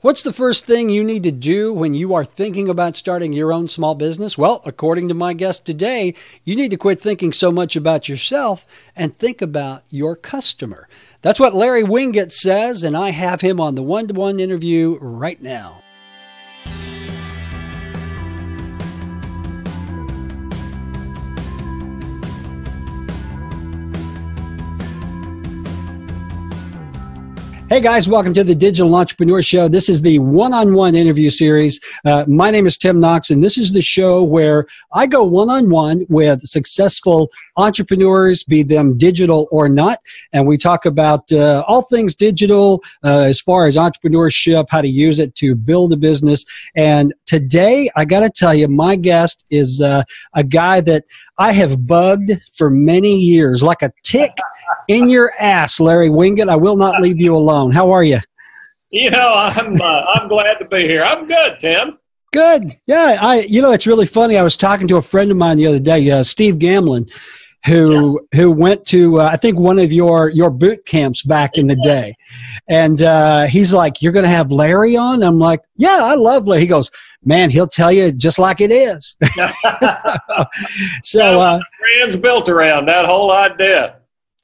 What's the first thing you need to do when you are thinking about starting your own small business? Well, according to my guest today, you need to quit thinking so much about yourself and think about your customer. That's what Larry Winget says, and I have him on the one-to-one interview right now. Hey guys, welcome to the Digital Entrepreneur Show. This is the one-on-one interview series. My name is Tim Knox, and this is the show where I go one-on-one with successful entrepreneurs, be them digital or not, and we talk about all things digital as far as entrepreneurship, how to use it to build a business. And today, I got to tell you, my guest is a guy that I have bugged for many years, like a tick in your ass, Larry Winget. I will not leave you alone. How are you? You know, I'm glad to be here. I'm good, Tim. Good. Yeah. It's really funny. I was talking to a friend of mine the other day, Steve Gamlin, who went to, I think, one of your boot camps back in the day. And he's like, "You're going to have Larry on?" I'm like, "Yeah, I love Larry." He goes, "Man, he'll tell you just like it is." So brand's built around that whole idea.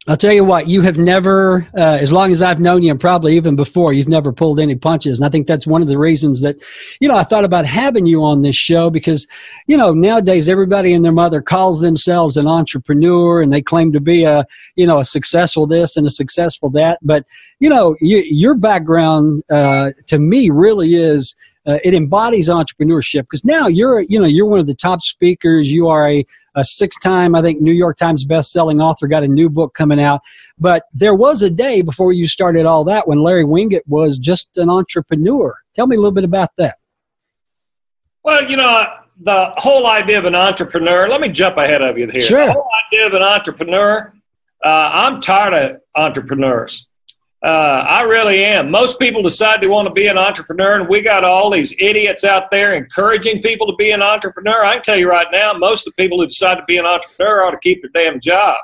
I'll tell you what, you have never, as long as I've known you, and probably even before, you've never pulled any punches. And I think that's one of the reasons that, I thought about having you on this show because, nowadays everybody and their mother calls themselves an entrepreneur and they claim to be a successful this and a successful that. But, your background to me really is, it embodies entrepreneurship because now you're one of the top speakers. You are a 6-time, I think, New York Times bestselling author, got a new book coming out. But there was a day before you started all that when Larry Winget was just an entrepreneur. Tell me a little bit about that. Well, the whole idea of an entrepreneur, let me jump ahead of you here. Sure. The whole idea of an entrepreneur, I'm tired of entrepreneurs. I really am. Most people decide they want to be an entrepreneur, and we got all these idiots out there encouraging people to be an entrepreneur. I can tell you right now, most of the people who decide to be an entrepreneur ought to keep their damn job.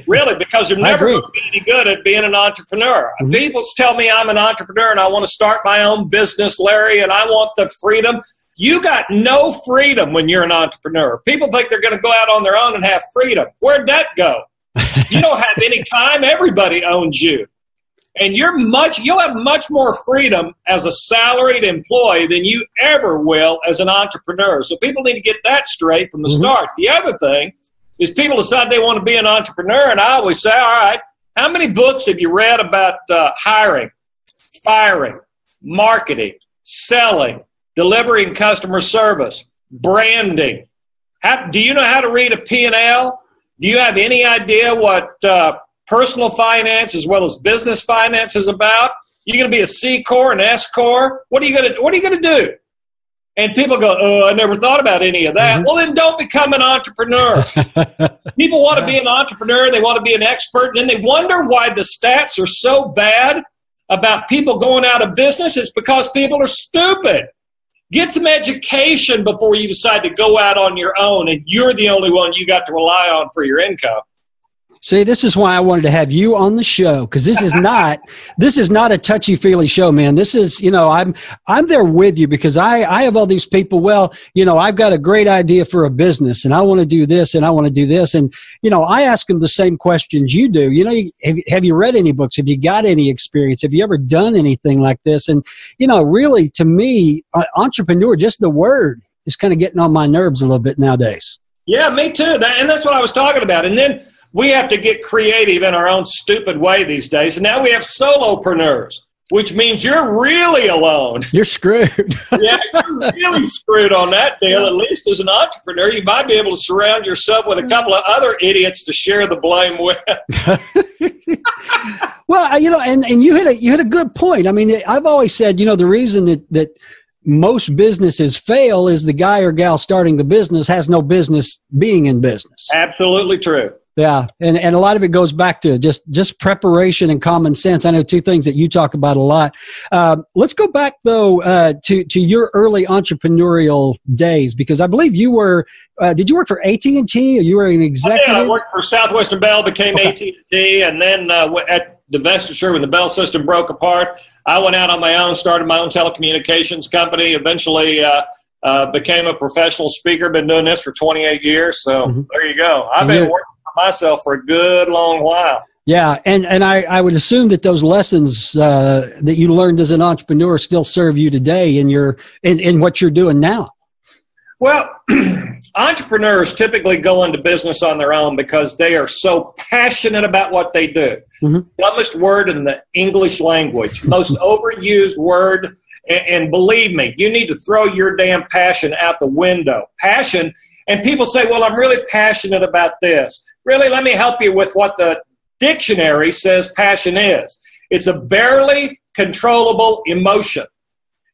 Really, because they're never going to be any good at being an entrepreneur. Mm-hmm. People tell me I'm an entrepreneur and I want to start my own business, Larry, and I want the freedom. You got no freedom when you're an entrepreneur. People think they're going to go out on their own and have freedom. Where'd that go? You don't have any time. Everybody owns you. And you'll have much more freedom as a salaried employee than you ever will as an entrepreneur. So people need to get that straight from the start. The other thing is people decide they want to be an entrepreneur, and I always say, all right, how many books have you read about hiring, firing, marketing, selling, delivering customer service, branding? Do you know how to read a P&L? Do you have any idea what personal finance as well as business finance is about? You're going to be a C Corp, an S Corp. What are you going to do? And people go, "Oh, I never thought about any of that." Mm-hmm. Well, then don't become an entrepreneur. People want to be an entrepreneur. They want to be an expert. And then they wonder why the stats are so bad about people going out of business. It's because people are stupid. Get some education before you decide to go out on your own, and you're the only one you got to rely on for your income. See, this is why I wanted to have you on the show, because this is not a touchy-feely show, man. This is, I'm there with you because I have all these people. Well, I've got a great idea for a business, and I want to do this, and I want to do this, and I ask them the same questions you do. Have you read any books? Have you got any experience? Have you ever done anything like this? And really, to me, entrepreneur, just the word is kind of getting on my nerves a little bit nowadays. Yeah, me too. And that's what I was talking about. And then we have to get creative in our own stupid way these days. And now we have solopreneurs, which means you're really alone. You're screwed. Yeah, you're really screwed on that deal. At least as an entrepreneur, you might be able to surround yourself with a couple of other idiots to share the blame with. Well, and you hit a good point. I mean, I've always said, the reason that most businesses fail is the guy or gal starting the business has no business being in business. Absolutely true. Yeah, and a lot of it goes back to just preparation and common sense. I know two things that you talk about a lot. Let's go back, though, to your early entrepreneurial days, because I believe you were did you work for AT&T, or you were an executive? I worked for Southwestern Bell, became AT&T, and then at divestiture when the Bell system broke apart, I went out on my own, started my own telecommunications company, eventually became a professional speaker, been doing this for 28 years. So there you go. I've been working for myself for a good long while. Yeah, and I would assume that those lessons that you learned as an entrepreneur still serve you today in what you're doing now. Well, entrepreneurs typically go into business on their own because they are so passionate about what they do. Dumbest word in the English language, most overused word, and believe me, you need to throw your damn passion out the window. Passion, and people say, well, I'm really passionate about this. Really, let me help you with what the dictionary says passion is. It's a barely controllable emotion.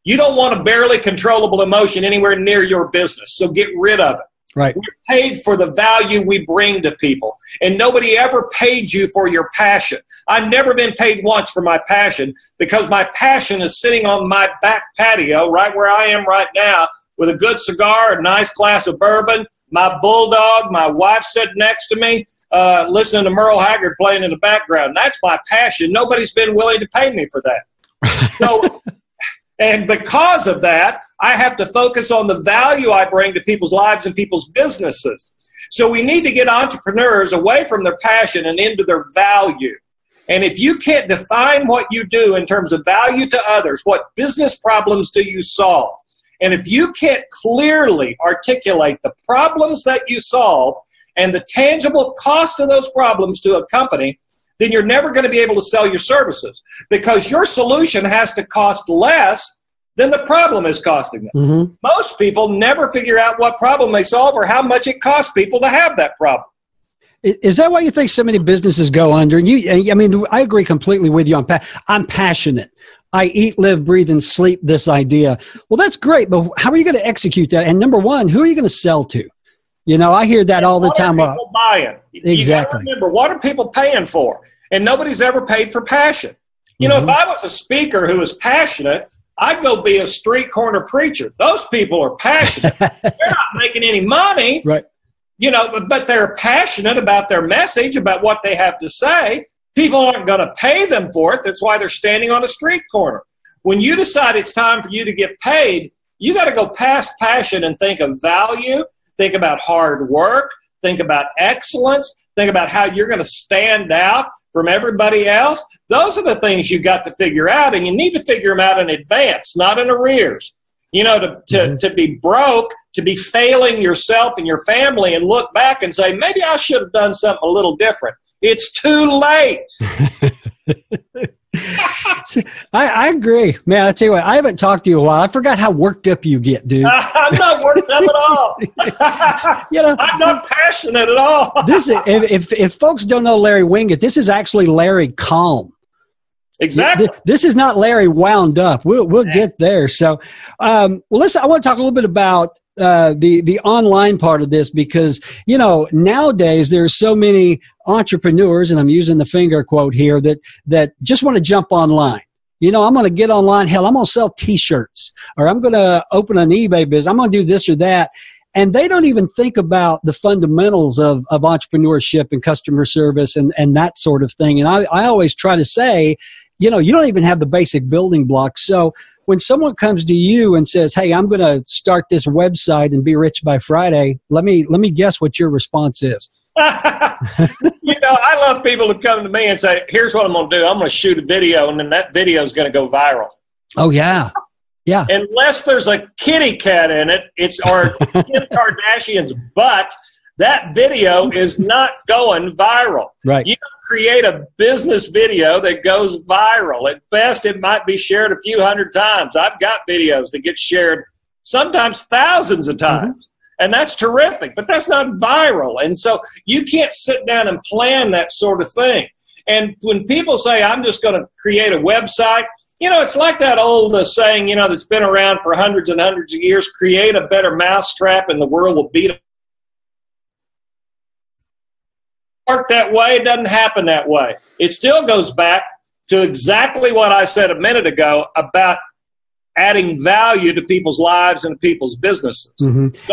You don't want a barely controllable emotion anywhere near your business, so get rid of it. Right. We're paid for the value we bring to people, and nobody ever paid you for your passion. I've never been paid once for my passion because my passion is sitting on my back patio right where I am right now with a good cigar, a nice glass of bourbon, my bulldog, my wife sitting next to me, listening to Merle Haggard playing in the background. That's my passion. Nobody's been willing to pay me for that. So, and because of that, I have to focus on the value I bring to people's lives and people's businesses. So we need to get entrepreneurs away from their passion and into their value. And if you can't define what you do in terms of value to others, what business problems do you solve? And if you can't clearly articulate the problems that you solve and the tangible cost of those problems to a company, then you're never going to be able to sell your services because your solution has to cost less than the problem is costing them. Most people never figure out what problem they solve or how much it costs people to have that problem. Is that why you think so many businesses go under? And I mean, I agree completely with you. I'm passionate. I eat, live, breathe, and sleep this idea. Well, that's great, but how are you going to execute that? And number one, who are you going to sell to? You know, I hear that all the time. What are people buying? Exactly. You gotta remember, what are people paying for? And nobody's ever paid for passion. You know, if I was a speaker who was passionate, I'd go be a street corner preacher. Those people are passionate. They're not making any money. Right. You know, but they're passionate about their message, about what they have to say. People aren't going to pay them for it. That's why they're standing on a street corner. When you decide it's time for you to get paid, you got to go past passion and think of value, think about hard work, think about excellence, think about how you're going to stand out from everybody else. Those are the things you got to figure out, and you need to figure them out in advance, not in arrears. You know, to be broke, to be failing yourself and your family and look back and say, maybe I should have done something a little different. It's too late. I agree, man. I tell you what, I haven't talked to you in a while. I forgot how worked up you get, dude. I'm not worked up at all. You know, I'm not passionate at all. This is, if folks don't know Larry Winget, this is actually Larry calm. Exactly. This is not Larry wound up. We'll get there. So, well, listen, I want to talk a little bit about the online part of this because, you know, nowadays there's so many entrepreneurs, and I'm using the finger quote here, that just want to jump online. You know, I'm going to get online. Hell, I'm going to sell T-shirts, or I'm going to open an eBay business. I'm going to do this or that. And they don't even think about the fundamentals of entrepreneurship and customer service and that sort of thing. And I always try to say, you know, you don't even have the basic building blocks. So when someone comes to you and says, hey, I'm going to start this website and be rich by Friday, let me guess what your response is. You know, I love people to come to me and say, here's what I'm going to do. I'm going to shoot a video, and then that video is going to go viral. Oh, yeah. Yeah. Unless there's a kitty cat in it, or Kim Kardashian's butt, that video is not going viral. Right. You don't create a business video that goes viral. At best, it might be shared a few hundred times. I've got videos that get shared sometimes thousands of times. And that's terrific, but that's not viral. And so you can't sit down and plan that sort of thing. And when people say, I'm just going to create a website, you know, it's like that old saying, you know, that's been around for hundreds and hundreds of years, create a better mousetrap and the world will beat it. Work that way, it doesn't happen that way. It still goes back to exactly what I said a minute ago about adding value to people's lives and people's businesses. So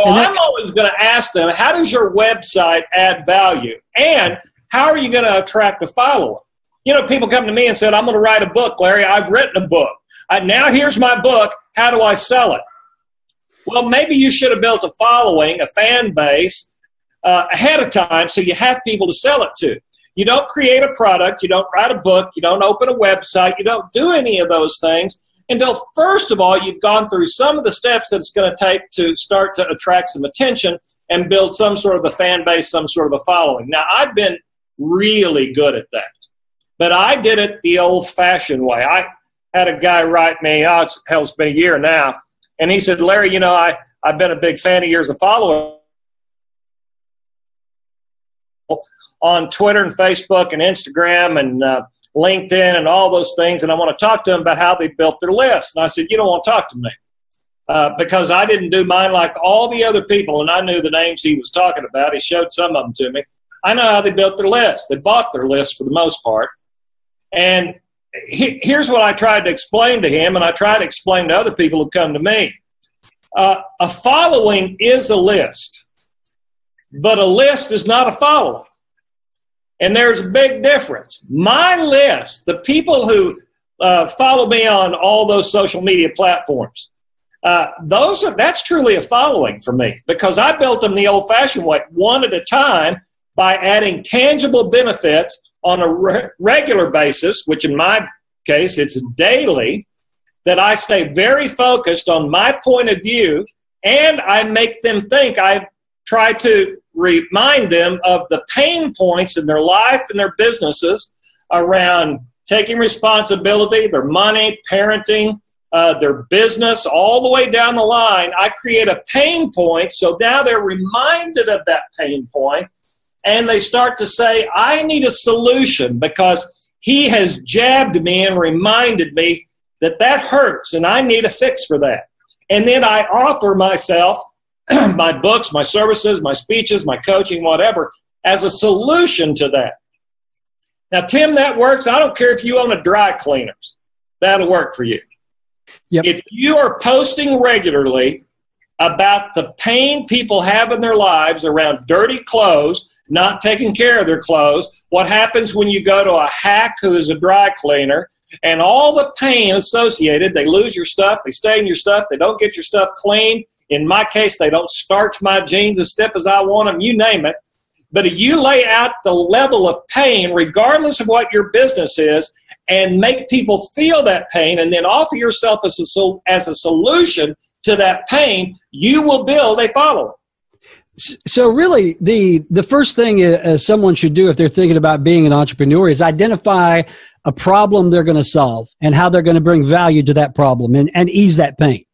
I'm always going to ask them, how does your website add value? And how are you going to attract a follower? people come to me and said, I'm going to write a book, Larry. I've written a book. Now here's my book. How do I sell it? Well, maybe you should have built a following, a fan base, ahead of time so you have people to sell it to. You don't create a product. You don't write a book. You don't open a website. You don't do any of those things until, first of all, you've gone through some of the steps that it's going to take to start to attract some attention and build some sort of a fan base, some sort of a following. Now, I've been really good at that, but I did it the old-fashioned way. I had a guy write me, it's been a year now, and he said, Larry, I've been a big fan of yours, a follower on Twitter and Facebook and Instagram and LinkedIn and all those things, and I want to talk to them about how they built their list. And I said, you don't want to talk to me because I didn't do mine like all the other people, and I knew the names he was talking about. He showed some of them to me. I know how they built their list. They bought their list for the most part. And here's what I tried to explain to him, and I try to explain to other people who come to me. A following is a list, but a list is not a following. And there's a big difference. My list, the people who follow me on all those social media platforms, that's truly a following for me because I built them the old-fashioned way, one at a time, by adding tangible benefits on a regular basis, which in my case, it's daily, that I stay very focused on my point of view, and I make them think. I try to remind them of the pain points in their life and their businesses around taking responsibility, their money, parenting, their business, all the way down the line. I create a pain point, so now they're reminded of that pain point, and they start to say, I need a solution because he has jabbed me and reminded me that hurts, and I need a fix for that. And then I offer myself, my books, my services, my speeches, my coaching, whatever, as a solution to that. Now, Tim, that works. I don't care if you own a dry cleaners. That'll work for you. Yep. If you are posting regularly about the pain people have in their lives around dirty clothes, not taking care of their clothes, what happens when you go to a hack who is a dry cleaner, and all the pain associated, they lose your stuff, they stain your stuff, they don't get your stuff clean. In my case, they don't starch my jeans as stiff as I want them, you name it. But if you lay out the level of pain, regardless of what your business is, and make people feel that pain and then offer yourself as a solution to that pain, you will build a following. So really, the first thing someone should do if they're thinking about being an entrepreneur is identify a problem they're going to solve and how they're going to bring value to that problem and ease that pain.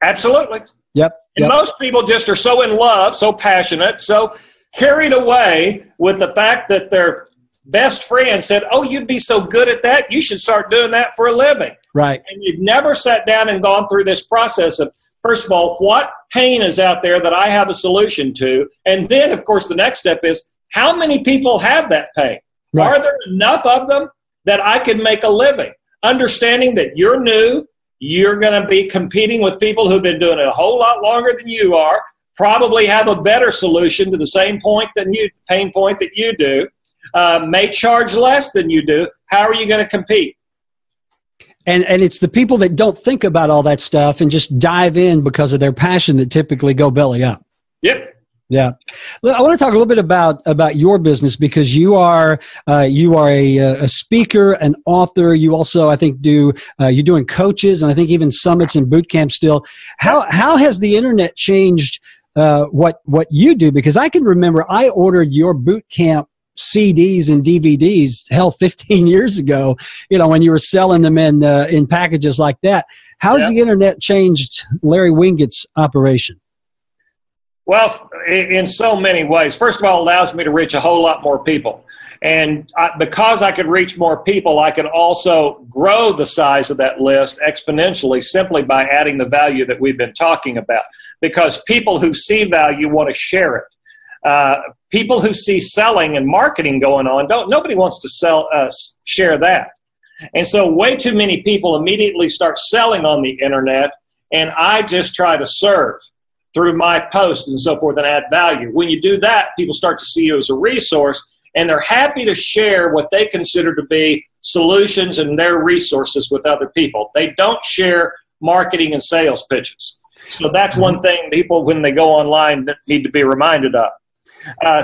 Absolutely. Yep. And most people just are so in love, so passionate, so carried away with the fact that their best friend said, oh, you'd be so good at that, you should start doing that for a living. Right. And you've never sat down and gone through this process of, first of all, what pain is out there that I have a solution to? And then, of course, the next step is, how many people have that pain? Right. Are there enough of them that I can make a living? Understanding that you're new, you're going to be competing with people who've been doing it a whole lot longer than you are, probably have a better solution to the same pain point that you do, may charge less than you do. How are you going to compete? And it's the people that don't think about all that stuff and just dive in because of their passion that typically go belly up. Yep. Yeah. I want to talk a little bit about your business because you are a speaker, an author. You also, I think, you're doing coaches and I think even summits and boot camps still. How has the internet changed what you do? Because I can remember I ordered your boot camp CDs and DVDs 15 years ago, when you were selling them in packages like that. How's the internet changed Larry Winget's operation? Well, in so many ways. First of all, it allows me to reach a whole lot more people. And because I could reach more people, I could also grow the size of that list exponentially simply by adding the value that we've been talking about. Because people who see value want to share it. People who see selling and marketing going on, nobody wants to share that. And so way too many people immediately start selling on the internet, and I just try to serve through my posts and so forth and add value. When you do that, people start to see you as a resource, and they're happy to share what they consider to be solutions and their resources with other people. They don't share marketing and sales pitches. So that's one thing people, when they go online, need to be reminded of.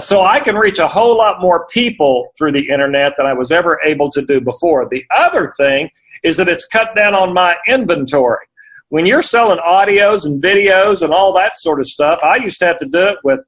So I can reach a whole lot more people through the internet than I was ever able to do before. The other thing is that it's cut down on my inventory. When you're selling audios and videos and all that sort of stuff, I used to have to do it with,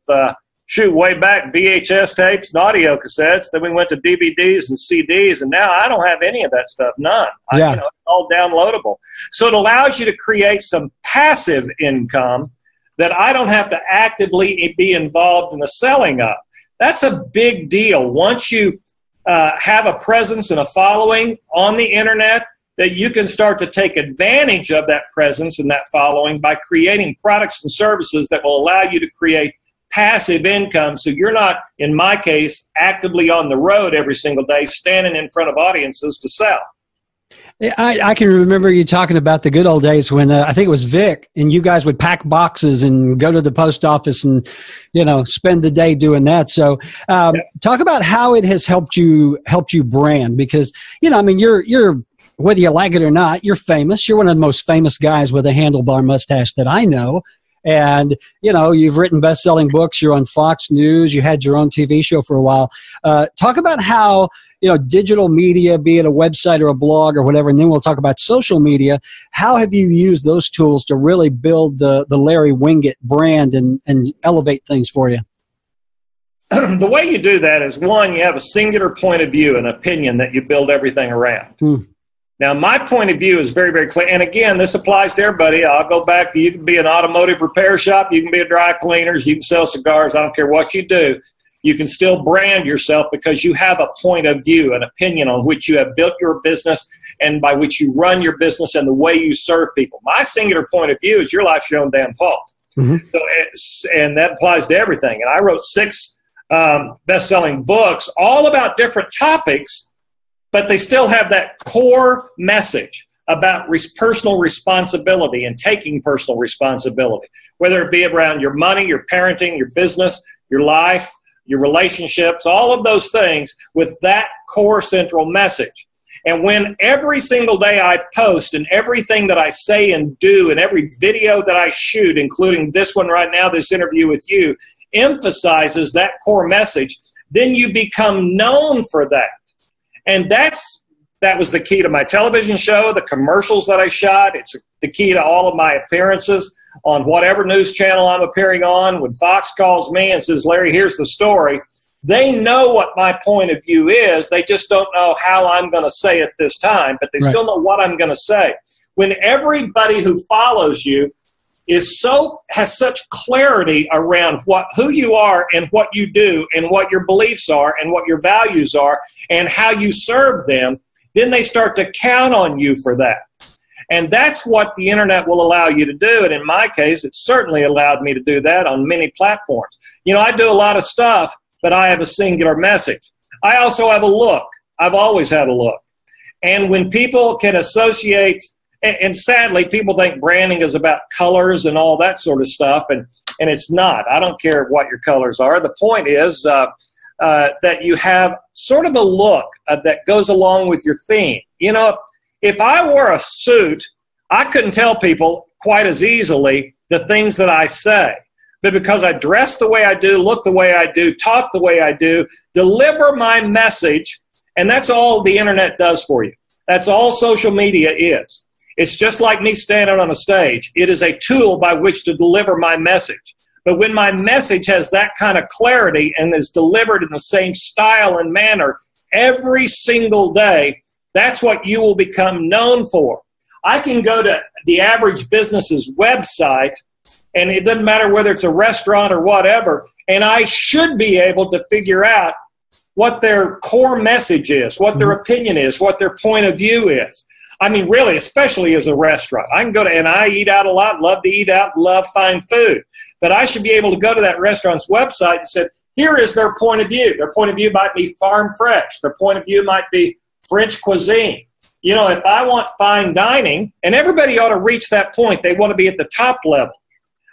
way back, VHS tapes and audio cassettes. Then we went to DVDs and CDs, and now I don't have any of that stuff, none. It's all downloadable. So it allows you to create some passive income that I don't have to actively be involved in the selling of. That's a big deal. Once you have a presence and a following on the internet, that you can start to take advantage of that presence and that following by creating products and services that will allow you to create passive income. So you're not, in my case, actively on the road every single day, standing in front of audiences to sell. I can remember you talking about the good old days when I think it was Vic, and you guys would pack boxes and go to the post office and, spend the day doing that. So talk about how it has helped you brand, because, you're whether you like it or not, you're famous. You're one of the most famous guys with a handlebar mustache that I know. And, you've written best-selling books. You're on Fox News. You had your own TV show for a while. Talk about how, digital media, be it a website or a blog or whatever, and then we'll talk about social media. How have you used those tools to really build the Larry Winget brand and elevate things for you? The way you do that is, one, you have a singular point of view, an opinion that you build everything around. Now, my point of view is very, very clear. And again, this applies to everybody. I'll go back to, you can be an automotive repair shop. You can be a dry cleaners. You can sell cigars. I don't care what you do. You can still brand yourself because you have a point of view, an opinion on which you have built your business and by which you run your business and the way you serve people. My singular point of view is your life's your own damn fault. So, and that applies to everything. And I wrote 6 best-selling books all about different topics, but they still have that core message about personal responsibility and taking personal responsibility, whether it be around your money, your parenting, your business, your life, your relationships, all of those things with that core central message. And when every single day I post and everything that I say and do and every video that I shoot, including this one right now, this interview with you, emphasizes that core message, then you become known for that. And that was the key to my television show, the commercials that I shot. It's the key to all of my appearances on whatever news channel I'm appearing on. When Fox calls me and says, Larry, here's the story, they know what my point of view is. They just don't know how I'm going to say it this time, but they still know what I'm going to say. When everybody who follows you has such clarity around who you are and what you do and what your beliefs are and what your values are and how you serve them, then they start to count on you for that. And that's what the internet will allow you to do. And in my case, it certainly allowed me to do that on many platforms. I do a lot of stuff, but I have a singular message. I also have a look. I've always had a look. And when people can associate, and sadly, people think branding is about colors and all that sort of stuff, and it's not. I don't care what your colors are. The point is that you have sort of a look that goes along with your theme. If I wore a suit, I couldn't tell people quite as easily the things that I say. But because I dress the way I do, look the way I do, talk the way I do, deliver my message, and that's all the internet does for you. That's all social media is. It's just like me standing on a stage. It is a tool by which to deliver my message. But when my message has that kind of clarity and is delivered in the same style and manner every single day, that's what you will become known for. I can go to the average business's website, and it doesn't matter whether it's a restaurant or whatever, and I should be able to figure out what their core message is, what their opinion is, what their point of view is. I mean, really, especially as a restaurant. I can go to, and I eat out a lot, love to eat out, love fine food. But I should be able to go to that restaurant's website and say, here is their point of view. Their point of view might be farm fresh. Their point of view might be French cuisine. If I want fine dining, and everybody ought to reach that point, they want to be at the top level.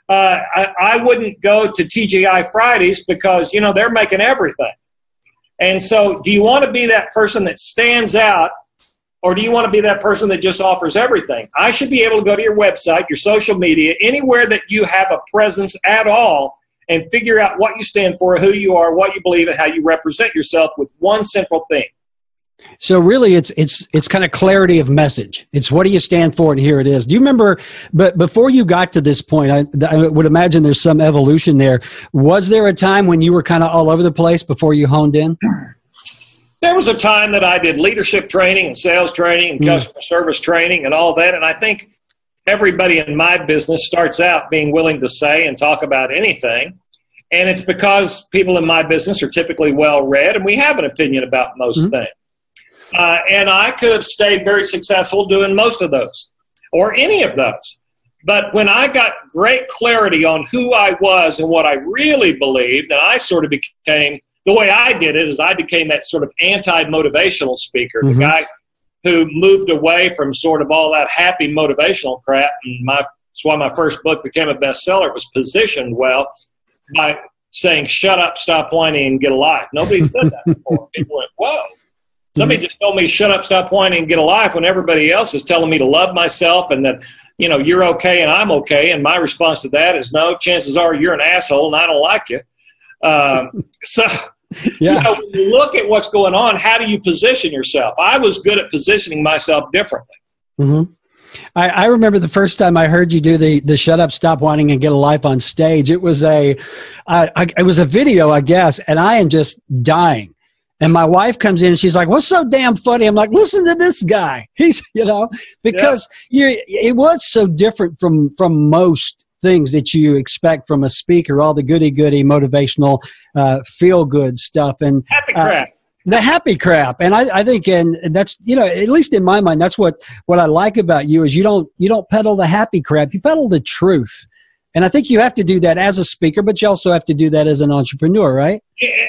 I wouldn't go to TGI Fridays because, they're making everything. And so do you want to be that person that stands out, or do you want to be that person that just offers everything? I should be able to go to your website, your social media, anywhere that you have a presence at all, and figure out what you stand for, who you are, what you believe, and how you represent yourself with one central thing. So really, it's kind of clarity of message. It's what do you stand for, and here it is. Do you remember, but before you got to this point, I would imagine there's some evolution there. Was there a time when you were kind of all over the place before you honed in? There was a time that I did leadership training and sales training and customer service training and all that, and I think everybody in my business starts out being willing to say and talk about anything, and it's because people in my business are typically well-read, and we have an opinion about most things. And I could have stayed very successful doing most of those or any of those. But when I got great clarity on who I was and what I really believed, and I sort of became, the way I did it is I became that sort of anti-motivational speaker, the guy who moved away from sort of all that happy motivational crap. And that's why my first book became a bestseller. It was positioned well by saying, shut up, stop whining, and get a life. Nobody said that before. People went, whoa. Somebody just told me, shut up, stop whining, and get a life, when everybody else is telling me to love myself and that, you know, you're okay and I'm okay. And my response to that is, no, chances are you're an asshole and I don't like you. You know, when you look at what's going on, how do you position yourself? I was good at positioning myself differently. I remember the first time I heard you do the shut up, stop whining, and get a life on stage. It was it was a video, I guess, and I am just dying. And my wife comes in and she's like, what's so damn funny? I'm like, listen to this guy. He's, you know, because it was so different from most things that you expect from a speaker, all the goody-goody motivational feel-good stuff. And happy crap. The happy crap. And I think, and that's, you know, at least in my mind, that's what I like about you is you don't peddle the happy crap. You peddle the truth. And I think you have to do that as a speaker, but you also have to do that as an entrepreneur, right?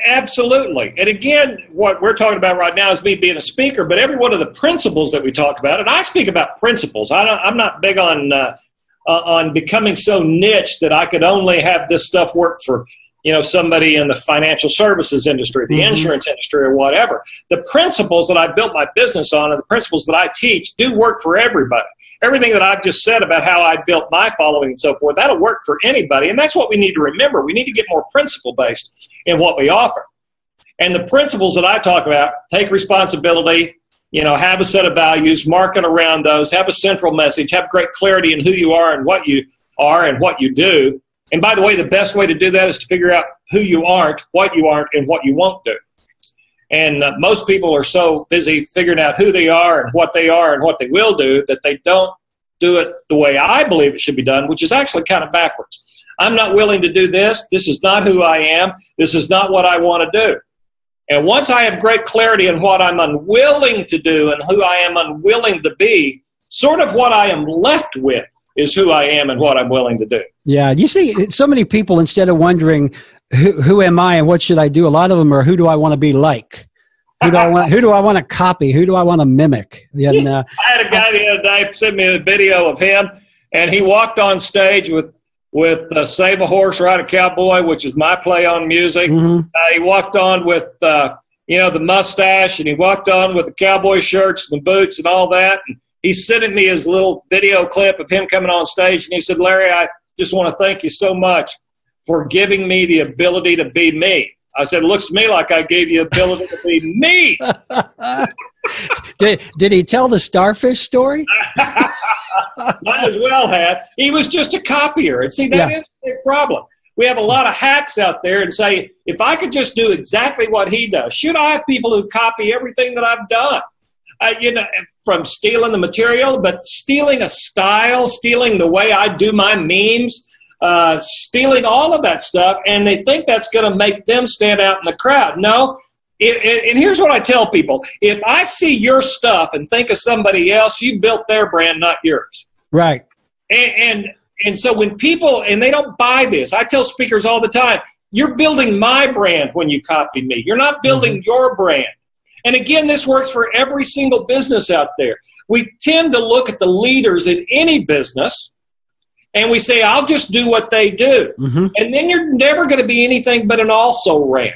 Absolutely. And again, what we're talking about right now is me being a speaker, but every one of the principles that we talk about, and I speak about principles. I'm not big on becoming so niche that I could only have this stuff work for, you know, somebody in the financial services industry, the insurance industry, or whatever. The principles that I built my business on and the principles that I teach do work for everybody. Everything that I've just said about how I built my following and so forth, that'll work for anybody. And that's what we need to remember. We need to get more principle-based in what we offer. And the principles that I talk about, take responsibility, you know, have a set of values, market around those, have a central message, have great clarity in who you are and what you are and what you do. And by the way, the best way to do that is to figure out who you aren't, and what you won't do. And most people are so busy figuring out who they are and what they will do that they don't do it the way I believe it should be done, which is actually kind of backwards. I'm not willing to do this. This is not who I am. This is not what I want to do. And once I have great clarity in what I'm unwilling to do and who I am unwilling to be, sort of what I am left with is who I am and what I'm willing to do. Yeah, you see, so many people, instead of wondering, who am I and what should I do, a lot of them are, who do I want to be like? Who do I want to copy? Who do I want to mimic? And, I had a guy the other day send me a video of him, and he walked on stage with Save a Horse, Ride a Cowboy, which is my play on music. He walked on with, the mustache, and he walked on with the cowboy shirts and the boots and all that. And he's sending me his little video clip of him coming on stage, and he said, Larry, I just want to thank you so much for giving me the ability to be me. I said, it looks to me like I gave you the ability to be me. Did he tell the starfish story? Might as well have. He was just a copier. And see, that is a big problem. We have a lot of hacks out there and say, if I could just do exactly what he does, should I have people who copy everything that I've done? From stealing the material, but stealing a style, stealing the way I do my memes, stealing all of that stuff, and they think that's going to make them stand out in the crowd. No. And here's what I tell people. If I see your stuff and think of somebody else, you built their brand, not yours. Right. And so when people, and they don't buy this, I tell speakers all the time, you're building my brand when you copy me. You're not building your brand. And again, this works for every single business out there. We tend to look at the leaders in any business and we say, I'll just do what they do. And then you're never going to be anything but an also-ran.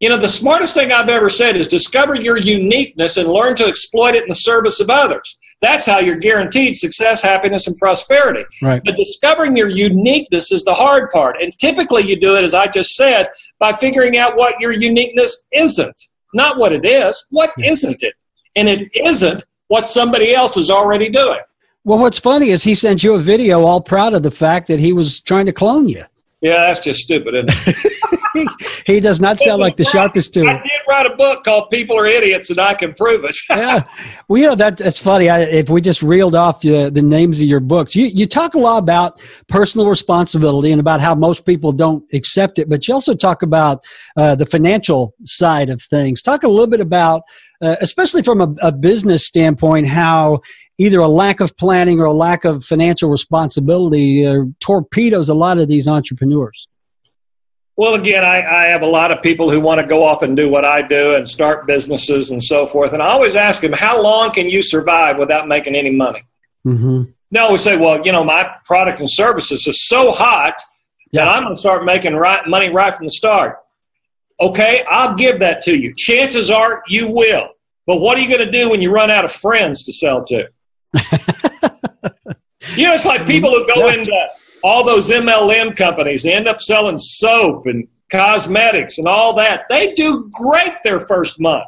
You know, the smartest thing I've ever said is discover your uniqueness and learn to exploit it in the service of others. That's how you're guaranteed success, happiness, and prosperity. Right. But discovering your uniqueness is the hard part. And typically you do it, as I just said, by figuring out what your uniqueness isn't. Not what it is. What isn't it? And it isn't what somebody else is already doing. Well, what's funny is he sent you a video all proud of the fact that he was trying to clone you. Yeah, that's just stupid, isn't it? He does not sound like the sharpest tool. I did write a book called People Are Idiots, and I can prove it. Yeah. Well, you know, that's funny. If we just reeled off the names of your books, you talk a lot about personal responsibility and about how most people don't accept it, but you also talk about the financial side of things. Talk a little bit about, especially from a business standpoint, how either a lack of planning or a lack of financial responsibility torpedoes a lot of these entrepreneurs. Well, again, I have a lot of people who want to go off and do what I do and start businesses and so forth. And I always ask them, how long can you survive without making any money? Mm-hmm. They always say, well, you know, my product and services is so hot that I'm going to start making money right from the start. Okay, I'll give that to you. Chances are you will. But what are you going to do when you run out of friends to sell to? You know, it's like people who go into all those MLM companies. They end up selling soap and cosmetics and all that. They do great their first month.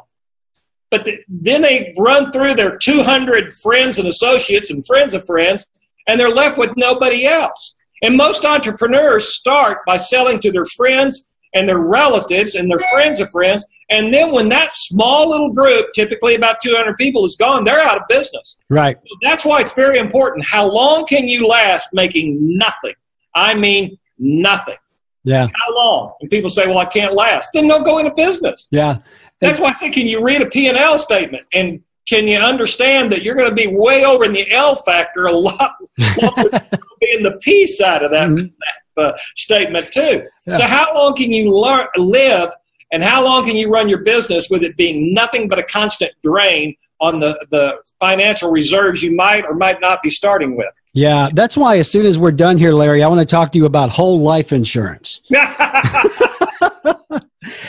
But then they run through their 200 friends and associates and friends of friends, and they're left with nobody else. And most entrepreneurs start by selling to their friends and their relatives and their friends of friends. And then when that small little group, typically about 200 people, is gone, they're out of business. Right. So that's why it's very important. How long can you last making nothing? I mean, nothing. Yeah. How long? And people say, well, I can't last. Then don't go into business. Yeah. That's why I say, can you read a P&L statement? And can you understand that you're going to be way over in the L factor a lot longer than in the P side of that statement too? Yeah. So how long can you live, and how long can you run your business with it being nothing but a constant drain on the financial reserves you might or might not be starting with? Yeah, that's why as soon as we're done here, Larry, I want to talk to you about whole life insurance.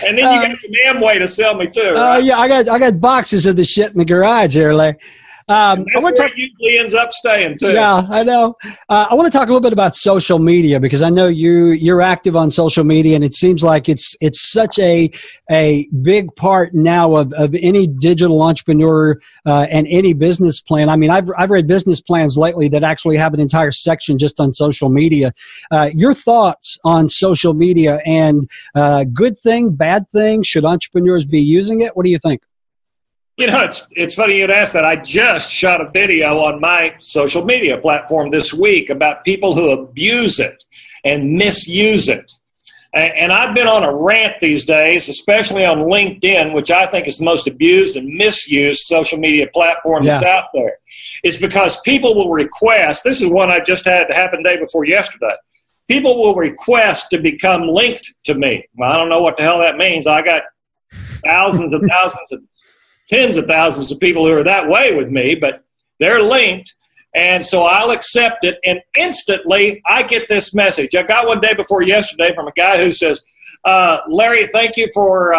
And then you got some Amway to sell me too. Right? Yeah, I got boxes of the shit in the garage here, Larry. That's where it usually ends up staying too. Yeah, I know. I want to talk a little bit about social media, because I know you're active on social media, and it seems like it's such a big part now of any digital entrepreneur and any business plan. I mean, I've read business plans lately that actually have an entire section just on social media. Your thoughts on social media, and good thing, bad thing? Should entrepreneurs be using it? What do you think? You know, it's funny you'd ask that. I just shot a video on my social media platform this week about people who abuse it and misuse it. And I've been on a rant these days, especially on LinkedIn, which I think is the most abused and misused social media platform that's out there. It's because people will request, this is one I just had happen day before yesterday, people will request to become linked to me. Well, I don't know what the hell that means. I got thousands and thousands of tens of thousands of people who are that way with me, but they're linked. And so I'll accept it. And instantly I get this message. I got one day before yesterday from a guy who says, Larry, thank you for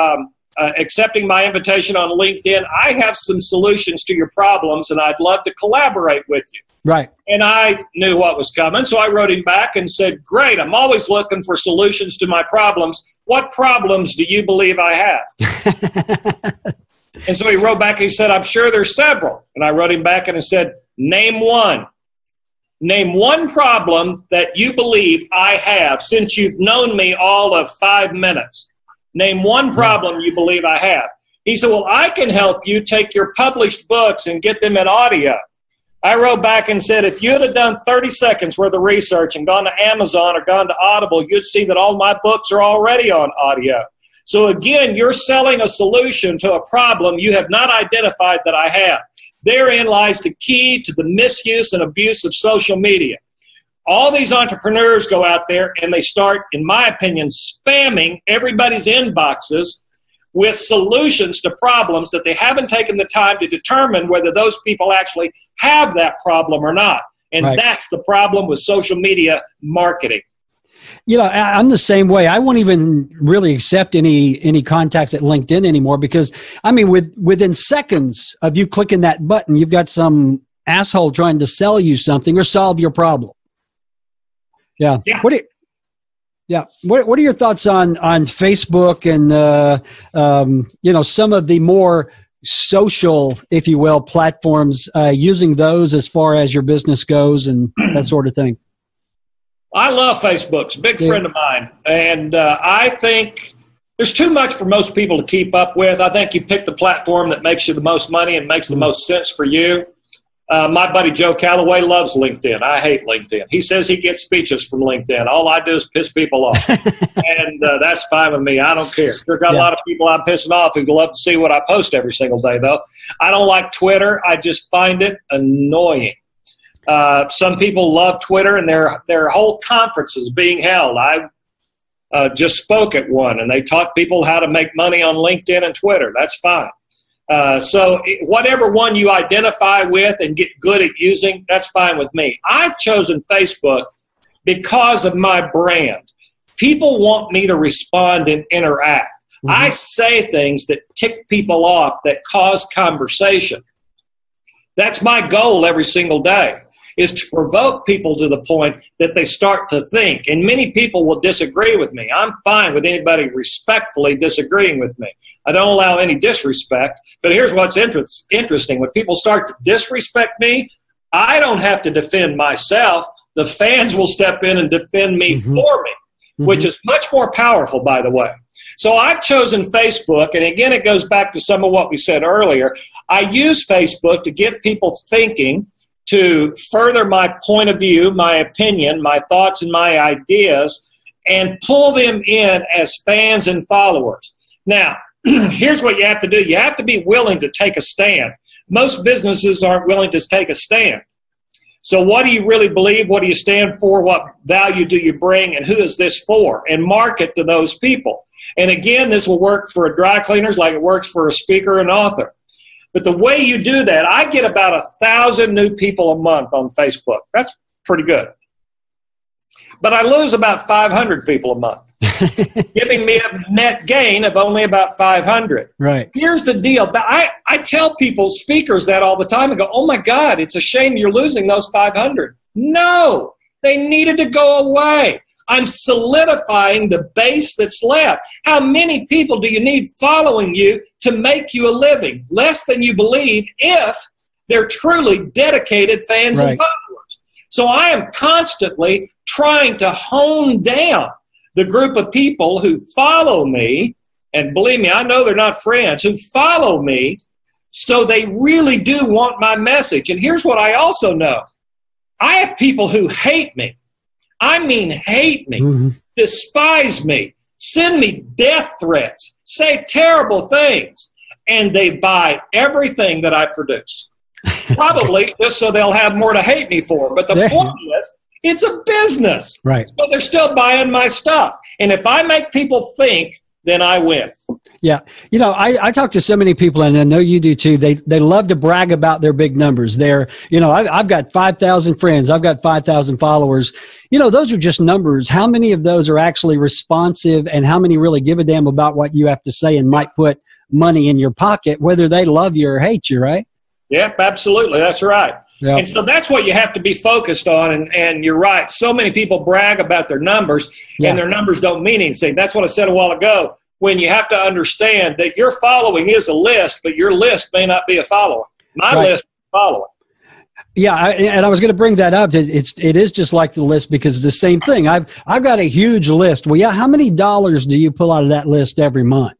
accepting my invitation on LinkedIn. I have some solutions to your problems, and I'd love to collaborate with you. Right. And I knew what was coming. So I wrote him back and said, great, I'm always looking for solutions to my problems. What problems do you believe I have? And so he wrote back, he said, I'm sure there's several. And I wrote him back and I said, name one. Name one problem that you believe I have since you've known me all of 5 minutes. Name one problem you believe I have. He said, well, I can help you take your published books and get them in audio. I wrote back and said, if you'd have done 30 seconds worth of research and gone to Amazon or gone to Audible, you'd see that all my books are already on audio. So again, you're selling a solution to a problem you have not identified that I have. Therein lies the key to the misuse and abuse of social media. All these entrepreneurs go out there and they start, in my opinion, spamming everybody's inboxes with solutions to problems that they haven't taken the time to determine whether those people actually have that problem or not. And that's the problem with social media marketing. I'm the same way. I won't even really accept any contacts at LinkedIn anymore because, within seconds of you clicking that button, you've got some asshole trying to sell you something or solve your problem. Yeah. What are your thoughts on Facebook and some of the more social, if you will, platforms, using those as far as your business goes and that sort of thing? I love Facebook. It's a big friend of mine. And I think there's too much for most people to keep up with. I think you pick the platform that makes you the most money and makes the most sense for you. My buddy Joe Calloway loves LinkedIn. I hate LinkedIn. He says he gets speeches from LinkedIn. All I do is piss people off. And that's fine with me. I don't care. There's got a lot of people I'm pissing off who love to see what I post every single day, though. I don't like Twitter. I just find it annoying. Some people love Twitter, and their whole conferences being held. I just spoke at one, and they taught people how to make money on LinkedIn and Twitter. That's fine. So whatever one you identify with and get good at using, that's fine with me. I've chosen Facebook because of my brand. People want me to respond and interact. Mm-hmm. I say things that tick people off, that cause conversation. That's my goal every single day, is to provoke people to the point that they start to think. And many people will disagree with me. I'm fine with anybody respectfully disagreeing with me. I don't allow any disrespect. But here's what's interesting. When people start to disrespect me, I don't have to defend myself. The fans will step in and defend me for me, which is much more powerful, by the way. So I've chosen Facebook, and again, it goes back to some of what we said earlier. I use Facebook to get people thinking, to further my point of view, my opinion, my thoughts, and my ideas, and pull them in as fans and followers. Now, here's what you have to do. You have to be willing to take a stand. Most businesses aren't willing to take a stand. So what do you really believe? What do you stand for? What value do you bring? And who is this for? And market to those people. And again, this will work for dry cleaners like it works for a speaker and author. But the way you do that, I get about 1,000 new people a month on Facebook. That's pretty good. But I lose about 500 people a month, giving me a net gain of only about 500. Right. Here's the deal. I tell people, speakers, that all the time and go, oh, my God, it's a shame you're losing those 500. No, they needed to go away. I'm solidifying the base that's left. How many people do you need following you to make you a living? Less than you believe, if they're truly dedicated fans and followers. So I am constantly trying to hone down the group of people who follow me, and believe me, I know they're not friends, who follow me, so they really do want my message. And here's what I also know. I have people who hate me. I mean, hate me, despise me, send me death threats, say terrible things, and they buy everything that I produce. Probably just so they'll have more to hate me for. But the point is, it's a business. Right. So they're still buying my stuff. And if I make people think, then I win. Yeah. I talk to so many people, and I know you do too. They love to brag about their big numbers. I've got 5,000 friends. I've got 5,000 followers. Those are just numbers. How many of those are actually responsive, and how many really give a damn about what you have to say and might put money in your pocket, whether they love you or hate you, right? Yep, absolutely. That's right. Yep. And so that's what you have to be focused on. And you're right. So many people brag about their numbers, and their numbers don't mean anything. That's what I said a while ago, when you have to understand that your following is a list, but your list may not be a following. My list is following. Yeah, and I was going to bring that up. It is just like the list, because it's the same thing. I've got a huge list. Well, yeah, how many dollars do you pull out of that list every month?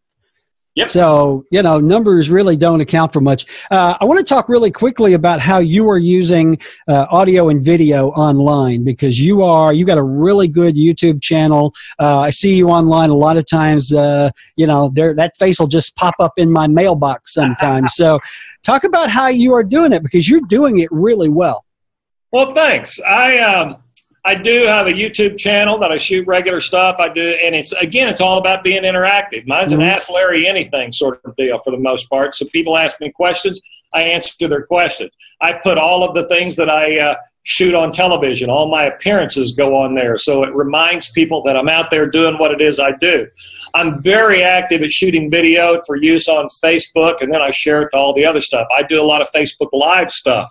Yep. So, numbers really don't account for much. I want to talk really quickly about how you are using audio and video online, because you got a really good YouTube channel. I see you online a lot of times. That face will just pop up in my mailbox sometimes. So talk about how you are doing it, because you're doing it really well. Well, thanks. I do have a YouTube channel that I shoot regular stuff. I do, and it's all about being interactive. Mine's an Ask Larry Anything sort of deal for the most part. So people ask me questions, I answer their questions. I put all of the things that I shoot on television. All my appearances go on there. So it reminds people that I'm out there doing what it is I do. I'm very active at shooting video for use on Facebook, and then I share it to all the other stuff. I do a lot of Facebook Live stuff.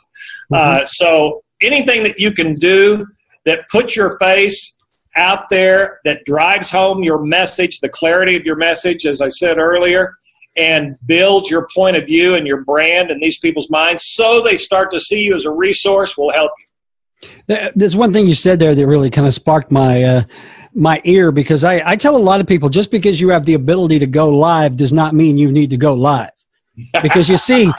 So anything that you can do that puts your face out there, that drives home your message, the clarity of your message, as I said earlier, and builds your point of view and your brand in these people's minds so they start to see you as a resource will help you. There's one thing you said there that really kind of sparked my ear, because I tell a lot of people, just because you have the ability to go live does not mean you need to go live. Because you see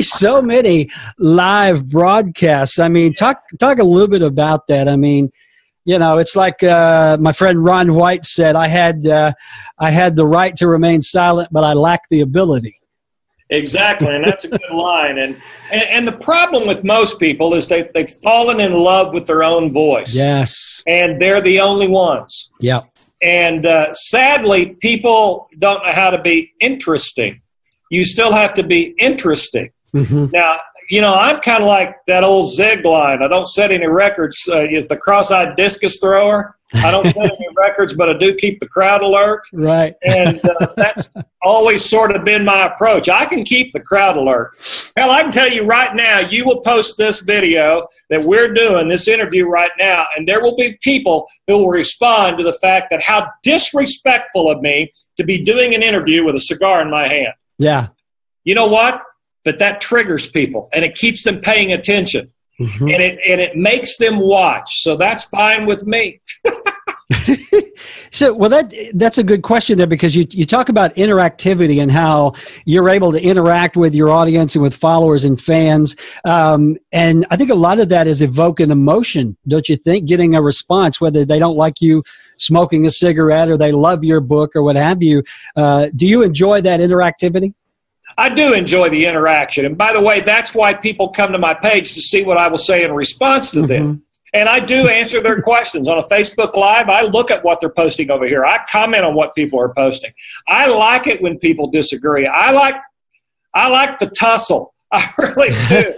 so many live broadcasts. I mean, talk a little bit about that. I mean, you know, it's like my friend Ron White said, I had the right to remain silent, but I lack the ability. Exactly, and that's a good line. And the problem with most people is they've fallen in love with their own voice. Yes. And they're the only ones. Yeah. And sadly, people don't know how to be interesting. You still have to be interesting. Now, you know, I'm kind of like that old Zig line. I don't set any records. Is the cross-eyed discus thrower. I don't set any records, but I do keep the crowd alert. Right. And that's always sort of been my approach. I can keep the crowd alert. Hell, I can tell you right now, you will post this video that we're doing, this interview right now, and there will be people who will respond to the fact that how disrespectful of me to be doing an interview with a cigar in my hand. Yeah. You know what? But that triggers people, and it keeps them paying attention, and it makes them watch. So that's fine with me. So, well, that's a good question there, because you talk about interactivity and how you're able to interact with your audience and with followers and fans. And I think a lot of that is evoking emotion, don't you think? Getting a response, whether they don't like you smoking a cigarette or they love your book or what have you. Do you enjoy that interactivity? I do enjoy the interaction. And by the way, that's why people come to my page to see what I will say in response to them. And I do answer their questions. On a Facebook Live, I look at what they're posting over here. I comment on what people are posting. I like it when people disagree. I like the tussle. I really do.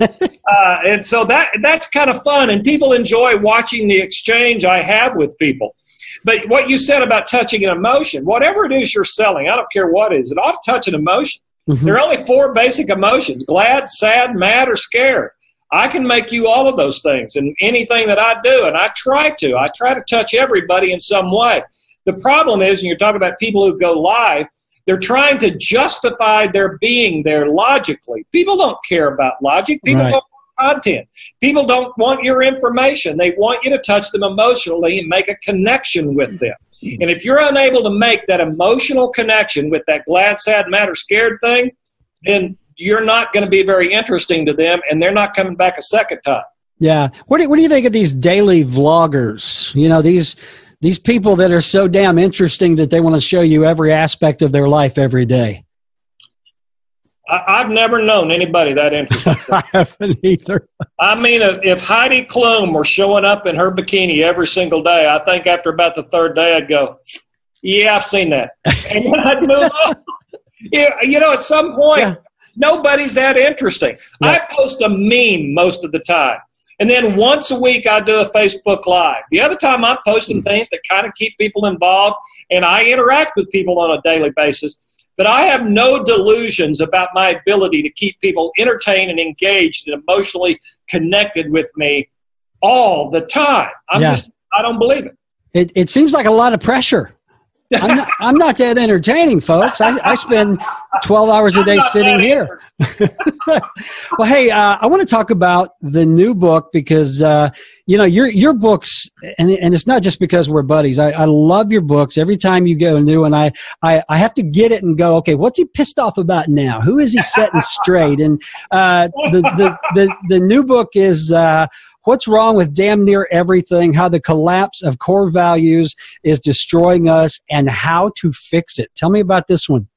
And so that's kind of fun. And people enjoy watching the exchange I have with people. But what you said about touching an emotion, whatever it is you're selling, I don't care what it is, it ought to touch an emotion. There are only 4 basic emotions: glad, sad, mad, or scared. I can make you all of those things in anything that I do, and I try to touch everybody in some way. The problem is, when you're talking about people who go live, they're trying to justify their being there logically. People don't care about logic. People don't want content. People don't want your information. They want you to touch them emotionally and make a connection with them. And if you're unable to make that emotional connection with that glad, sad, mad, or scared thing, then you're not going to be very interesting to them, and they're not coming back a second time. Yeah. What do you think of these daily vloggers? You know, these people that are so damn interesting that they want to show you every aspect of their life every day. I've never known anybody that interesting. I haven't either. I mean, if Heidi Klum were showing up in her bikini every single day, I think after about the 3rd day, I'd go, yeah, I've seen that. And then I'd move on. You know, at some point, nobody's that interesting. I post a meme most of the time. And then once a week, I do a Facebook Live. The other time, I'm posting things that kind of keep people involved, and I interact with people on a daily basis. But I have no delusions about my ability to keep people entertained and engaged and emotionally connected with me all the time. I don't believe it. It seems like a lot of pressure. I'm not that entertaining, folks. I spend 12 hours a day sitting here. Well, hey, I want to talk about the new book because, you know, your books, and it's not just because we're buddies. I love your books. Every time you go new, and I have to get it and go, okay, what's he pissed off about now? Who is he setting straight? And the new book is What's Wrong with Damn Near Everything, How the Collapse of Core Values is Destroying Us, and How to Fix It. Tell me about this one.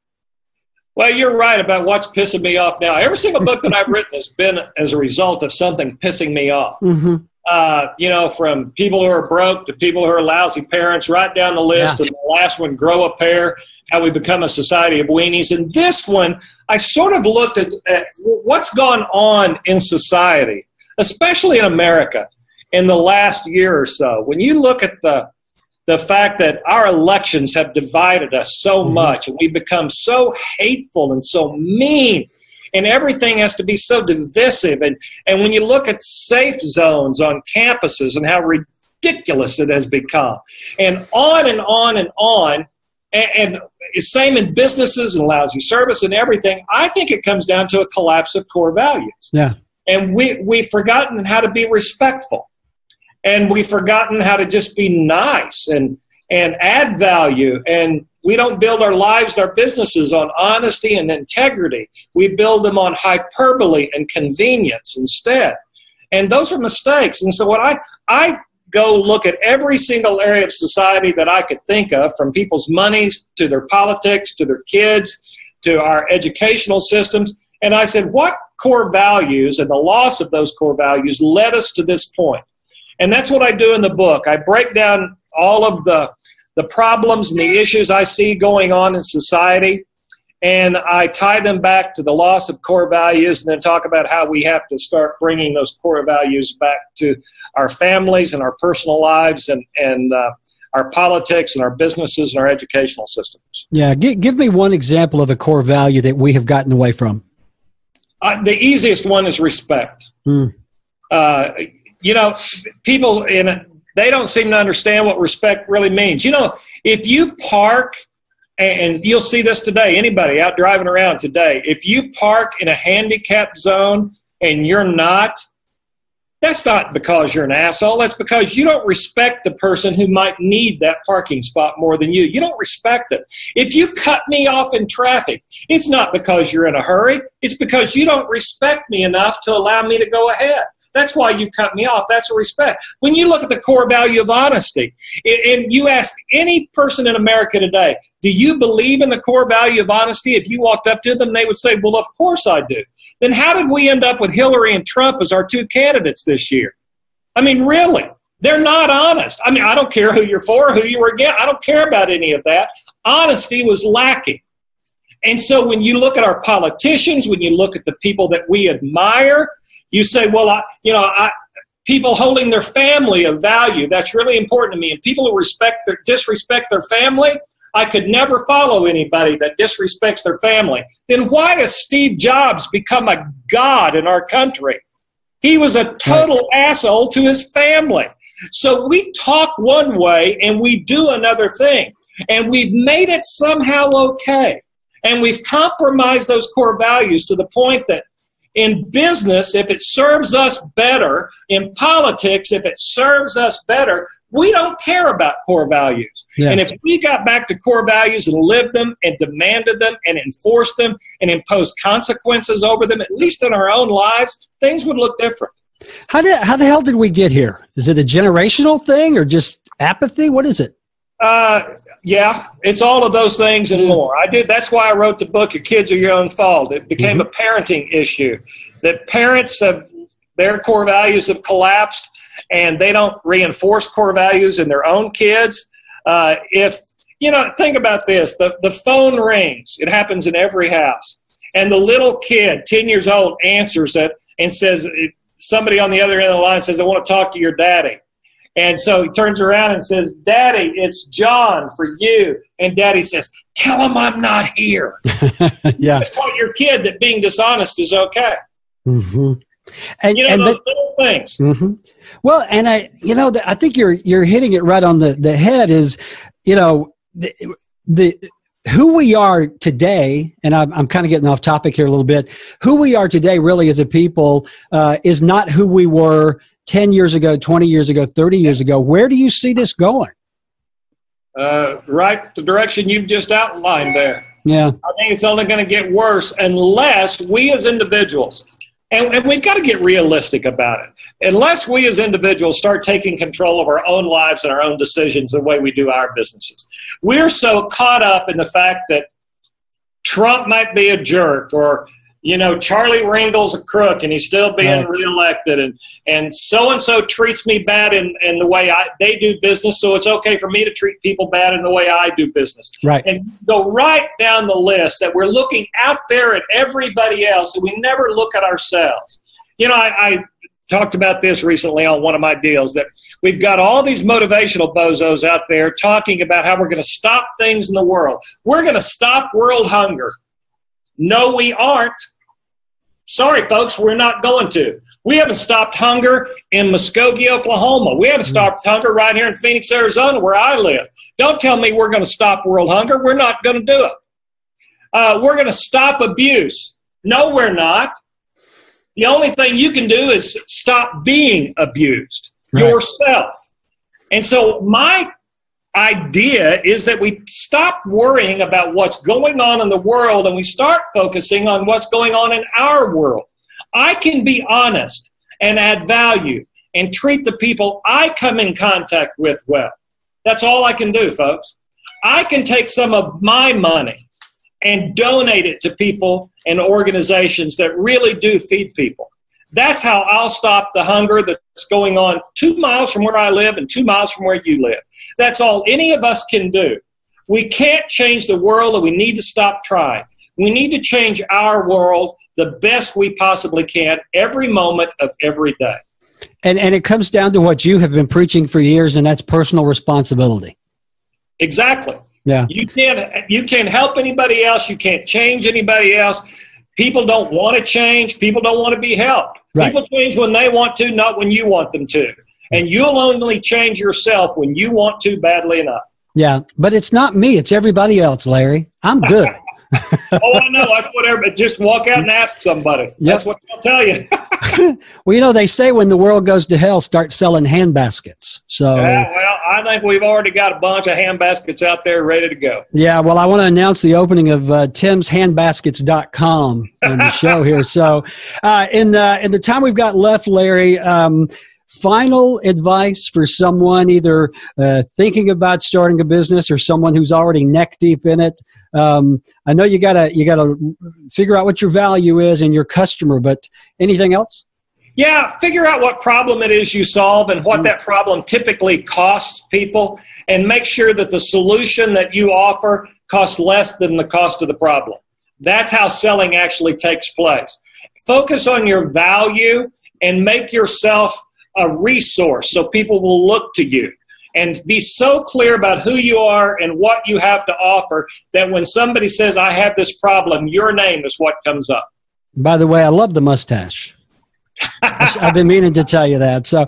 Well, you're right about what's pissing me off now. Every single book that I've written has been as a result of something pissing me off. You know, from people who are broke to people who are lousy parents, right down the list. And the last one, Grow a Pair, How We Become a Society of Weenies. And this one, I sort of looked at what's gone on in society, especially in America. in the last year or so. When you look at the fact that our elections have divided us so much, and we've become so hateful and so mean, and everything has to be so divisive. And when you look at safe zones on campuses and how ridiculous it has become, and on and on and on, and same in businesses and lousy service and everything, I think it comes down to a collapse of core values. Yeah. And we've forgotten how to be respectful. And we've forgotten how to just be nice and add value. And we don't build our lives and our businesses on honesty and integrity. We build them on hyperbole and convenience instead. And those are mistakes. And so when I go look at every single area of society that I could think of, from people's monies to their politics to their kids to our educational systems, and I said, what core values and the loss of those core values led us to this point? And that's what I do in the book. I break down all of the problems and the issues I see going on in society, and I tie them back to the loss of core values, and then talk about how we have to start bringing those core values back to our families and our personal lives and our politics and our businesses and our educational systems. Yeah, give me one example of a core value that we have gotten away from. The easiest one is respect. You know, people they don't seem to understand what respect really means. You know, if you park, and you'll see this today, anybody out driving around today, if you park in a handicapped zone and you're not, that's not because you're an asshole. That's because you don't respect the person who might need that parking spot more than you. You don't respect them. If you cut me off in traffic, it's not because you're in a hurry. It's because you don't respect me enough to allow me to go ahead. That's why you cut me off. That's a respect. When you look at the core value of honesty, and you ask any person in America today, do you believe in the core value of honesty? If you walked up to them, they would say, well, of course I do. Then how did we end up with Hillary and Trump as our two candidates this year? I mean, really, they're not honest. I mean, I don't care who you're for, who you were against. I don't care about any of that. Honesty was lacking. And so when you look at our politicians, when you look at the people that we admire, you say, well, people holding their family of value, that's really important to me. And people who disrespect their family, I could never follow anybody that disrespects their family. Then why has Steve Jobs become a god in our country? He was a total asshole to his family. So we talk one way and we do another thing. And we've made it somehow okay. And we've compromised those core values to the point that in business, if it serves us better, in politics, if it serves us better, we don't care about core values. Yeah. And if we got back to core values and lived them and demanded them and enforced them and imposed consequences over them, at least in our own lives, things would look different. How the hell did we get here? Is it a generational thing or just apathy? What is it? Yeah, it's all of those things and more. That's why I wrote the book, Your Kids Are Your Own Fault. It became a parenting issue, that parents their core values have collapsed and they don't reinforce core values in their own kids. Think about this, the phone rings, it happens in every house, and the little kid, 10 years old, answers it and says, somebody on the other end of the line says, I want to talk to your daddy. And so he turns around and says, Daddy, it's John for you. And Daddy says, tell him I'm not here. Yeah. Just taught your kid that being dishonest is okay. Mm-hmm. And those little things. Mm-hmm. Well, and I think you're hitting it right on the head is, the who we are today, and I'm kind of getting off topic here a little bit, who we are today really as a people is not who we were 10 years ago, 20 years ago, 30 years ago. Where do you see this going? Right the direction you've just outlined there. Yeah. I think it's only going to get worse unless we as individuals, and we've got to get realistic about it, unless we as individuals start taking control of our own lives and our own decisions the way we do our businesses. We're so caught up in the fact that Trump might be a jerk, or Charlie Ringle's a crook and he's still being reelected, and so treats me bad in the way they do business, so it's okay for me to treat people bad in the way I do business. Right. And go right down the list that we're looking out there at everybody else and we never look at ourselves. I talked about this recently on one of my deals, that we've got all these motivational bozos out there talking about how we're going to stop things in the world. We're going to stop world hunger. No, we aren't. Sorry, folks, we're not going to. We haven't stopped hunger in Muskogee, Oklahoma. We haven't stopped hunger right here in Phoenix, Arizona, where I live. Don't tell me we're going to stop world hunger. We're not going to do it. We're going to stop abuse. No, we're not. The only thing you can do is stop being abused yourself. And so my idea is that we stop worrying about what's going on in the world and we start focusing on what's going on in our world. I can be honest and add value and treat the people I come in contact with well. That's all I can do, folks. I can take some of my money and donate it to people and organizations that really do feed people. That's how I'll stop the hunger that's going on 2 miles from where I live and 2 miles from where you live. That's all any of us can do. We can't change the world, and we need to stop trying. We need to change our world the best we possibly can every moment of every day. And it comes down to what you have been preaching for years, and that's personal responsibility. Exactly. Yeah. You can't help anybody else. You can't change anybody else. People don't want to change. People don't want to be helped. Right. People change when they want to, not when you want them to. And you'll only change yourself when you want to badly enough. Yeah, but it's not me. It's everybody else, Larry. I'm good. Oh, I know. That's whatever. Just walk out and ask somebody. That's what they'll tell you. Well, you know, they say when the world goes to hell, start selling hand baskets. So, well, I think we've already got a bunch of hand baskets out there ready to go. Yeah, well, I want to announce the opening of timshandbaskets.com on the show here. So, in the time we've got left, Larry, final advice for someone either thinking about starting a business or someone who's already neck deep in it. I know you gotta figure out what your value is and your customer, but anything else? Yeah, figure out what problem it is you solve and what that problem typically costs people, and make sure that the solution that you offer costs less than the cost of the problem. That's how selling actually takes place. Focus on your value and make yourself a resource so people will look to you, and be so clear about who you are and what you have to offer that when somebody says, I have this problem, your name is what comes up. By the way, I love the mustache. I've been meaning to tell you that. So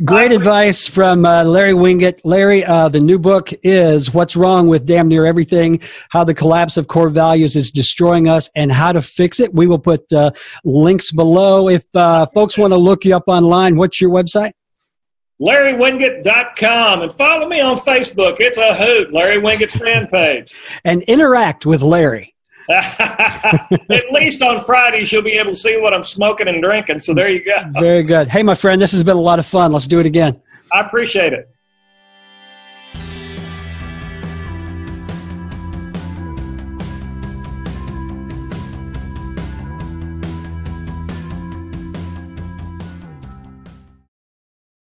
great advice from Larry Winget. Larry, the new book is What's Wrong with Damn Near Everything, How the Collapse of Core Values is Destroying Us and How to Fix It. We will put links below. If folks want to look you up online, what's your website? LarryWinget.com, and follow me on Facebook. It's a hoot, Larry Winget's fan page. And interact with Larry. At least on Fridays, you'll be able to see what I'm smoking and drinking. So there you go. Very good. Hey, my friend, this has been a lot of fun. Let's do it again. I appreciate it.